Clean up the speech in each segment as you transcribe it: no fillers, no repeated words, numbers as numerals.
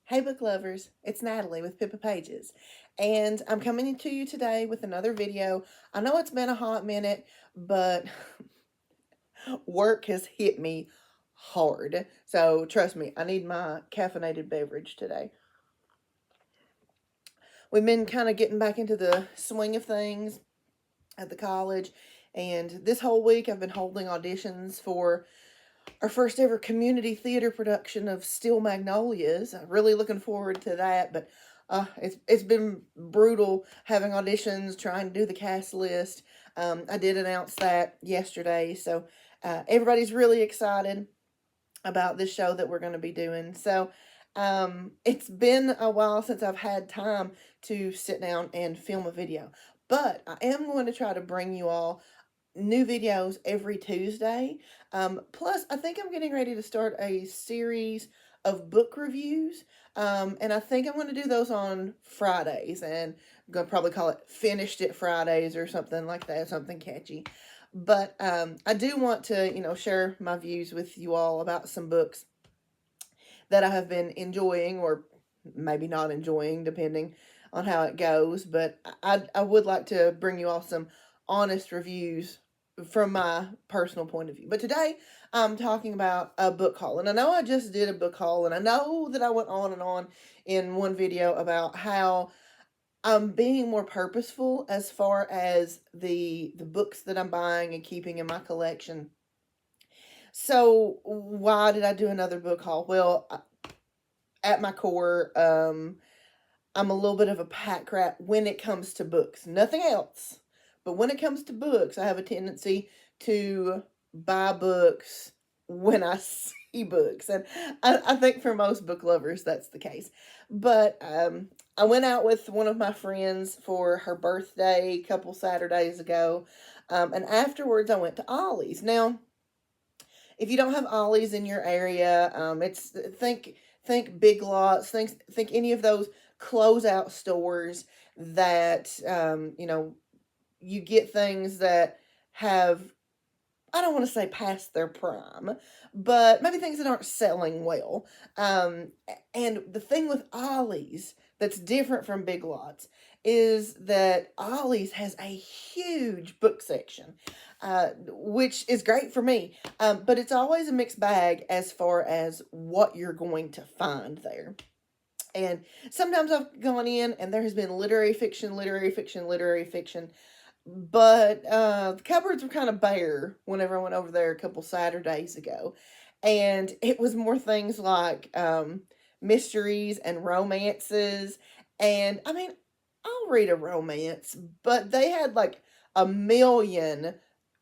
Hey, book lovers, it's Natalie with Pippa Pages, and I'm coming to you today with another video. I know it's been a hot minute, but work has hit me hard. So, trust me, I need my caffeinated beverage today. We've been kind of getting back into the swing of things at the college, and this whole week I've been holding auditions for our first ever community theater production of Steel Magnolias. I'm really looking forward to that, but it's been brutal having auditions, trying to do the cast list. I did announce that yesterday, so everybody's really excited about this show that we're going to be doing. So it's been a while since I've had time to sit down and film a video, but I am going to try to bring you all new videos every Tuesday. Plus, I think I'm getting ready to start a series of book reviews. And I think I'm going to do those on Fridays. And I'm going to probably call it Finished It Fridays or something like that, something catchy. But I do want to, share my views with you all about some books that I have been enjoying or maybe not enjoying, depending on how it goes. But I would like to bring you all some honest reviews from my personal point of view. But today I'm talking about a book haul. And I know I just did a book haul, and I know that I went on and on in one video about how I'm being more purposeful as far as the books that I'm buying and keeping in my collection. So why did I do another book haul? Well, at my core, I'm a little bit of a pack rat when it comes to books. Nothing else. But when it comes to books, I have a tendency to buy books when I see books. And I think for most book lovers, that's the case. But I went out with one of my friends for her birthday a couple Saturdays ago. And afterwards, I went to Ollie's. Now, if you don't have Ollie's in your area, it's think Big Lots, think any of those closeout stores that you get things that have, I don't want to say past their prime, but maybe things that aren't selling well. And the thing with Ollie's that's different from Big Lots is that Ollie's has a huge book section, which is great for me. But it's always a mixed bag as far as what you're going to find there. And sometimes I've gone in and there has been literary fiction, but the cupboards were kind of bare whenever I went over there a couple Saturdays ago. And it was more things like mysteries and romances. And I mean, I'll read a romance, but they had like a million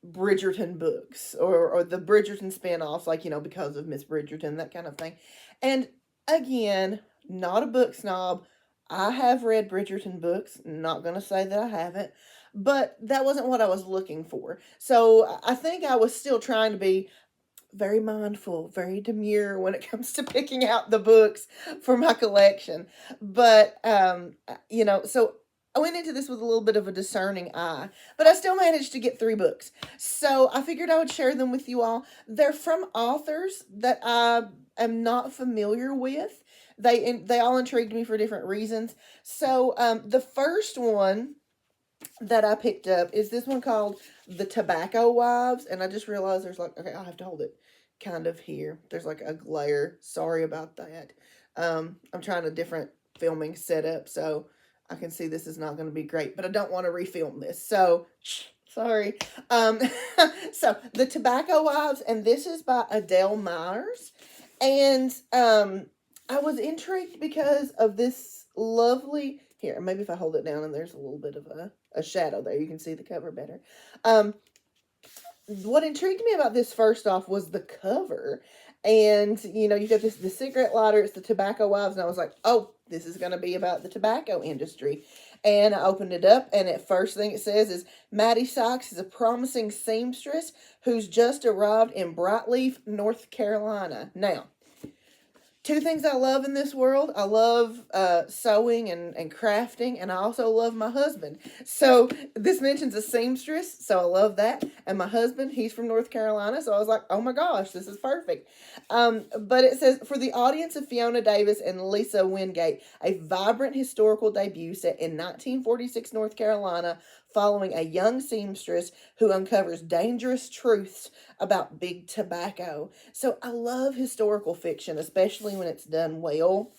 Bridgerton books or the Bridgerton spinoffs, like, because of Miss Bridgerton, that kind of thing. And again, not a book snob. I have read Bridgerton books, not going to say that I haven't, but that wasn't what I was looking for. So I think I was still trying to be very mindful, very demure when it comes to picking out the books for my collection. But, so I went into this with a little bit of a discerning eye, but I still managed to get 3 books. So I figured I would share them with you all. They're from authors that I am not familiar with. They all intrigued me for different reasons. So the first one that I picked up is this one called The Tobacco Wives. And I just realized there's okay, I'll have to hold it kind of here. There's like a glare. Sorry about that. I'm trying a different filming setup, so I can see this is not going to be great, but I don't want to refilm this. So, sorry. So, The Tobacco Wives, and this is by Adele Myers. And I was intrigued because of this lovely, here, maybe if I hold it down and there's a little bit of a shadow there, you can see the cover better. What intrigued me about this first off was the cover. And, you got the cigarette lighter, it's the Tobacco Wives, and I was like, oh, this is going to be about the tobacco industry. And I opened it up, and the first thing it says is, Maddie Sykes is a promising seamstress who's just arrived in Brightleaf, North Carolina. Now, two things I love in this world. I love sewing and crafting, and I also love my husband. So this mentions a seamstress, so I love that. And my husband, he's from North Carolina, so I was like, oh my gosh, this is perfect. But it says, for the audience of Fiona Davis and Lisa Wingate, a vibrant historical debut set in 1946 North Carolina, following a young seamstress who uncovers dangerous truths about big tobacco. So I love historical fiction, especially when it's done well.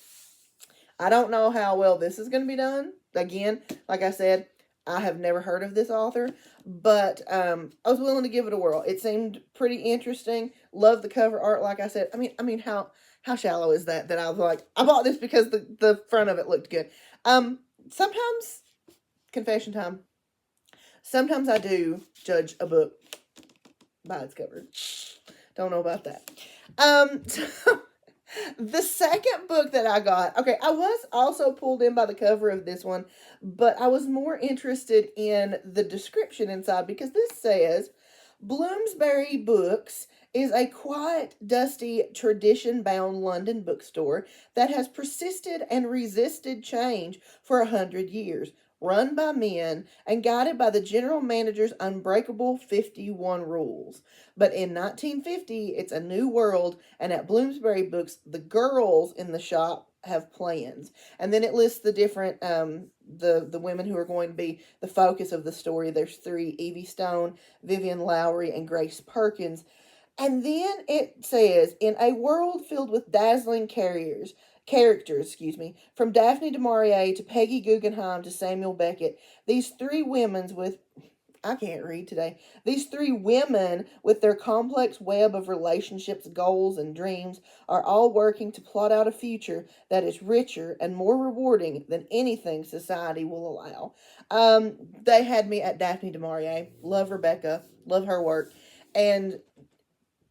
I don't know how well this is going to be done. Again, like I said, I have never heard of this author, but I was willing to give it a whirl. It seemed pretty interesting. Love the cover art, like I said. I mean, how shallow is that? That I was like, I bought this because the front of it looked good. Sometimes, confession time. Sometimes I do judge a book by its cover. Don't know about that. So the second book that I got, okay, I was also pulled in by the cover of this one, but I was more interested in the description inside because this says Bloomsbury Books is a quiet, dusty, tradition bound London bookstore that has persisted and resisted change for 100 years. Run by men and guided by the general manager's unbreakable 51 rules. But in 1950, it's a new world, and at Bloomsbury Books, the girls in the shop have plans. And then it lists the different the women who are going to be the focus of the story. There's three: Evie Stone, Vivian Lowry, and Grace Perkins. And then it says, in a world filled with dazzling characters, from Daphne du Maurier to Peggy Guggenheim to Samuel Beckett, these three women's with I can't read today. These three women, with their complex web of relationships, goals, and dreams, are all working to plot out a future that is richer and more rewarding than anything society will allow. They had me at Daphne du Maurier. Love Rebecca. Love her work. And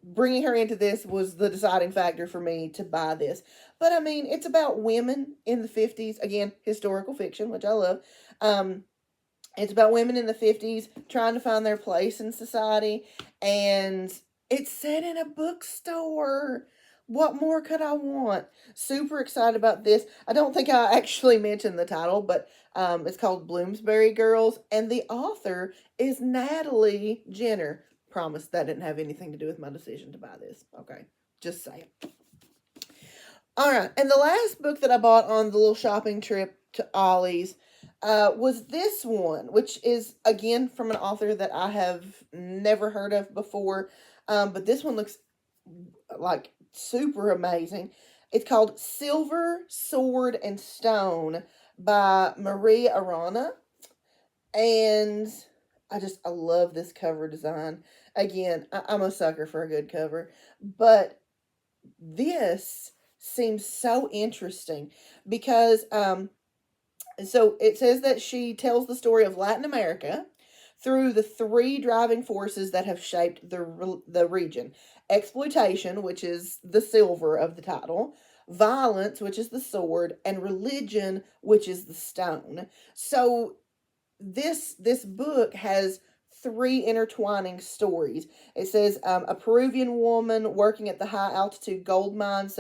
bringing her into this was the deciding factor for me to buy this. But I mean, it's about women in the 50s. Again, historical fiction, which I love. It's about women in the 50s trying to find their place in society, and it's set in a bookstore. What more could I want? Super excited about this. I don't think I actually mentioned the title, but it's called Bloomsbury Girls, and the author is Natalie Jenner. Promise that didn't have anything to do with my decision to buy this. Okay, just saying. All right, and the last book that I bought on the little shopping trip to Ollie's was this one, which is, again, from an author that I have never heard of before. But this one looks like super amazing. It's called Silver, Sword, and Stone by Marie Arana. And I love this cover design. Again, I'm a sucker for a good cover. But this seems so interesting because so it says that she tells the story of Latin America through the three driving forces that have shaped the region: exploitation, which is the silver of the title; violence, which is the sword; and religion, which is the stone. So this book has three intertwining stories. It says a Peruvian woman working at the high altitude gold mines,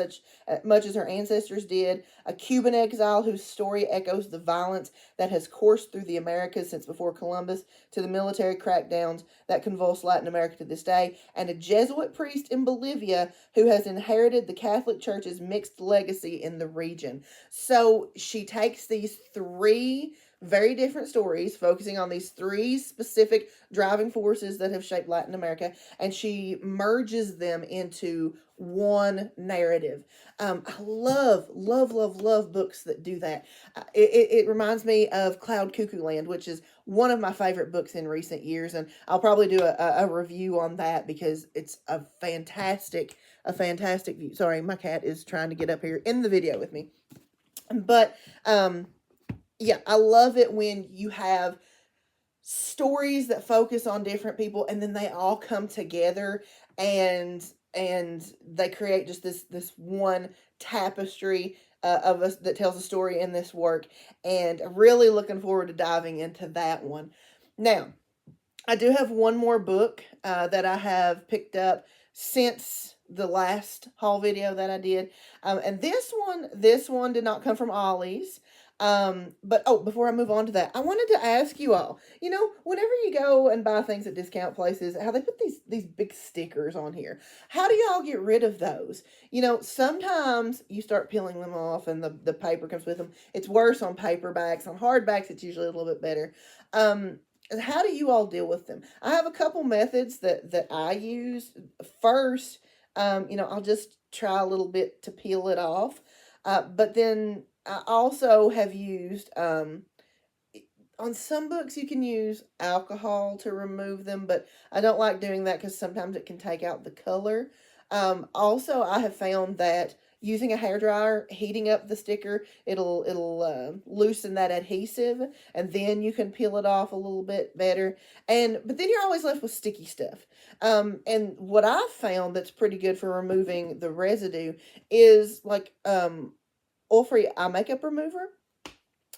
much as her ancestors did; a Cuban exile whose story echoes the violence that has coursed through the Americas since before Columbus, to the military crackdowns that convulse Latin America to this day; and a Jesuit priest in Bolivia who has inherited the Catholic Church's mixed legacy in the region. So she takes these three very different stories, focusing on these three specific driving forces that have shaped Latin America, and she merges them into one narrative. I love books that do that. It reminds me of Cloud Cuckoo Land, which is one of my favorite books in recent years, and I'll probably do a review on that because it's a fantastic view. Sorry, my cat is trying to get up here in the video with me. But yeah, I love it when you have stories that focus on different people and then they all come together and they create just this one tapestry of us that tells a story in this work, and really looking forward to diving into that one. Now, I do have one more book that I have picked up since the last haul video that I did. And this one did not come from Ollie's. But oh, before I move on to that, I wanted to ask you all, whenever you go and buy things at discount places, how they put these big stickers on here. How do y'all get rid of those? Sometimes you start peeling them off and the paper comes with them. It's worse on paperbacks. On hardbacks, it's usually a little bit better. How do you all deal with them? I have a couple methods that I use. First, I'll just try a little bit to peel it off. But then I also have used, on some books you can use alcohol to remove them, but I don't like doing that because sometimes it can take out the color. Also, I have found that using a hairdryer, heating up the sticker, it'll loosen that adhesive, and then you can peel it off a little bit better. But then you're always left with sticky stuff. And what I've found that's pretty good for removing the residue is like oil-free eye makeup remover,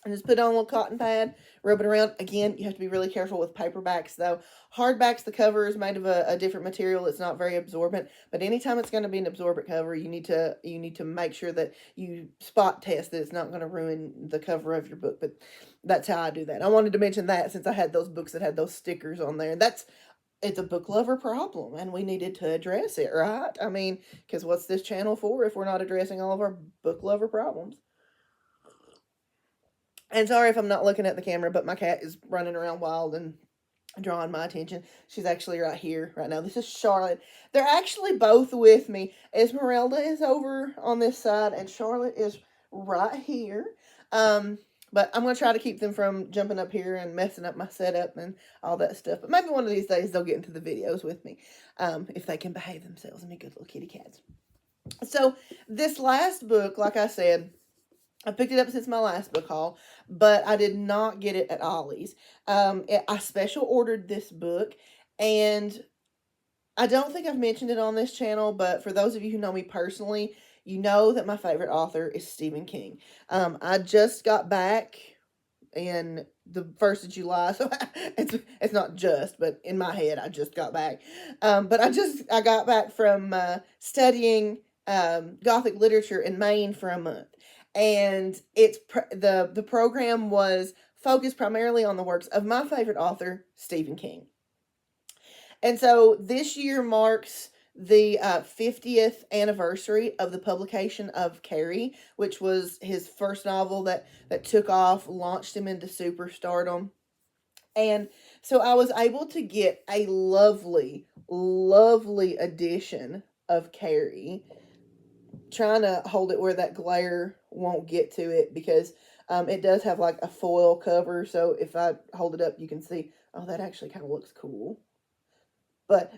and just put on a little cotton pad, rub it around. Again, you have to be really careful with paperbacks, though. Hardbacks, the cover is made of a different material. It's not very absorbent, but anytime it's going to be an absorbent cover, you need to make sure that you spot test that it's not going to ruin the cover of your book. But that's how I do that. I wanted to mention that since I had those books that had those stickers on there, and it's a book lover problem, and we needed to address it, right? I mean, because what's this channel for if we're not addressing all of our book lover problems? And sorry if I'm not looking at the camera, but my cat is running around wild and drawing my attention. She's actually right here, right now. This is Charlotte. They're actually both with me. Esmeralda is over on this side, and Charlotte is right here. But I'm going to try to keep them from jumping up here and messing up my setup and all that stuff. But maybe one of these days they'll get into the videos with me, if they can behave themselves and be good little kitty cats. So this last book, like I said, I picked it up since my last book haul, but I did not get it at Ollie's. I special ordered this book, and I don't think I've mentioned it on this channel, but for those of you who know me personally, you know that my favorite author is Stephen King. I just got back in the 1st of July, so it's not just, but in my head, I just got back. But I got back from studying Gothic literature in Maine for a month. And the program was focused primarily on the works of my favorite author, Stephen King. And so this year marks the 50th anniversary of the publication of Carrie, which was his first novel that took off, launched him into superstardom. And so I was able to get a lovely, lovely edition of Carrie, trying to hold it where that glare won't get to it, because it does have like a foil cover, so if I hold it up you can see, oh, that actually kind of looks cool. But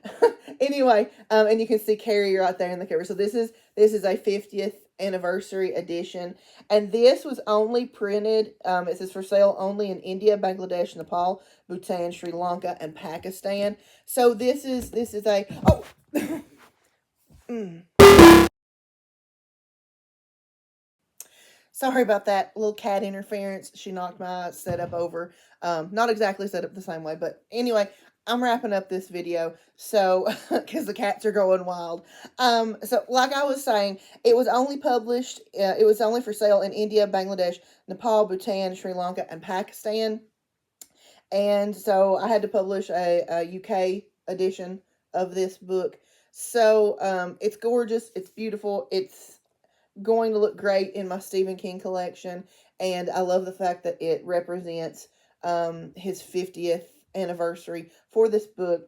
anyway, and you can see Carrie right there in the cover. So this is a 50th anniversary edition, and this was only printed, it says for sale only in India, Bangladesh, Nepal, Bhutan, Sri Lanka, and Pakistan. So this is a, oh, sorry about that little cat interference. She knocked my setup over. Not exactly set up the same way, but anyway, I'm wrapping up this video, so, because the cats are going wild. So, like I was saying, it was only it was only for sale in India, Bangladesh, Nepal, Bhutan, Sri Lanka, and Pakistan. And so, I had to publish a UK edition of this book. So, it's gorgeous, it's beautiful, it's going to look great in my Stephen King collection, and I love the fact that it represents his 50th anniversary for this book.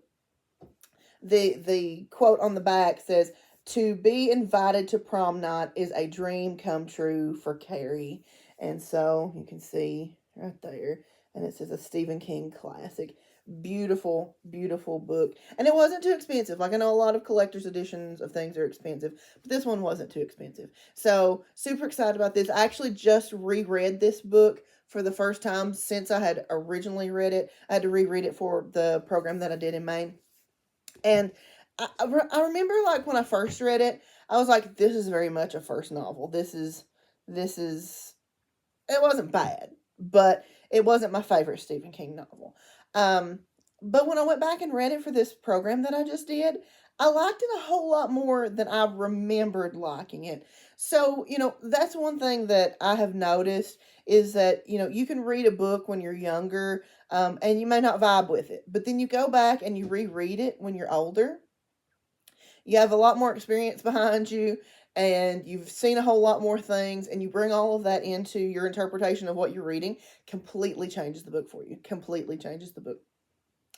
The quote on the back says, "To be invited to prom night is a dream come true for Carrie." And so you can see right there, and it says a Stephen King classic. Beautiful, beautiful book. And it wasn't too expensive. Like, I know a lot of collector's editions of things are expensive, but this one wasn't too expensive. So, super excited about this. I actually just reread this book for the first time since I had originally read it. I had to reread it for the program that I did in Maine. And I remember, like, when I first read it, I was like, this is very much a first novel. This is, it wasn't bad, but it wasn't my favorite Stephen King novel. But when I went back and read it for this program that I just did, I liked it a whole lot more than I remembered liking it. So, that's one thing that I have noticed is that, you can read a book when you're younger, and you may not vibe with it, but then you go back and you reread it when you're older. You have a lot more experience behind you, and you've seen a whole lot more things, and you bring all of that into your interpretation of what you're reading. Completely changes the book for you. Completely changes the book.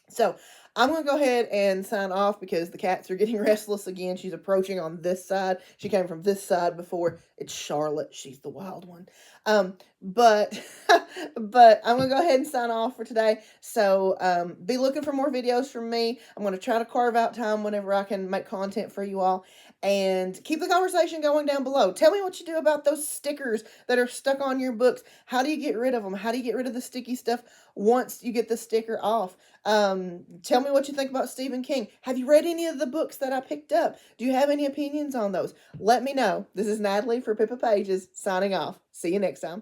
So I'm going to go ahead and sign off because the cats are getting restless again. She's approaching on this side. She came from this side before. It's Charlotte. She's the wild one. But but I'm going to go ahead and sign off for today. So be looking for more videos from me. I'm going to try to carve out time whenever I can make content for you all. And keep the conversation going down below. Tell me what you do about those stickers that are stuck on your books. How do you get rid of them? How do you get rid of the sticky stuff once you get the sticker off? Tell me what you think about Stephen King. Have you read any of the books that I picked up? Do you have any opinions on those? Let me know. This is Natalie for Pippa Pages signing off. See you next time.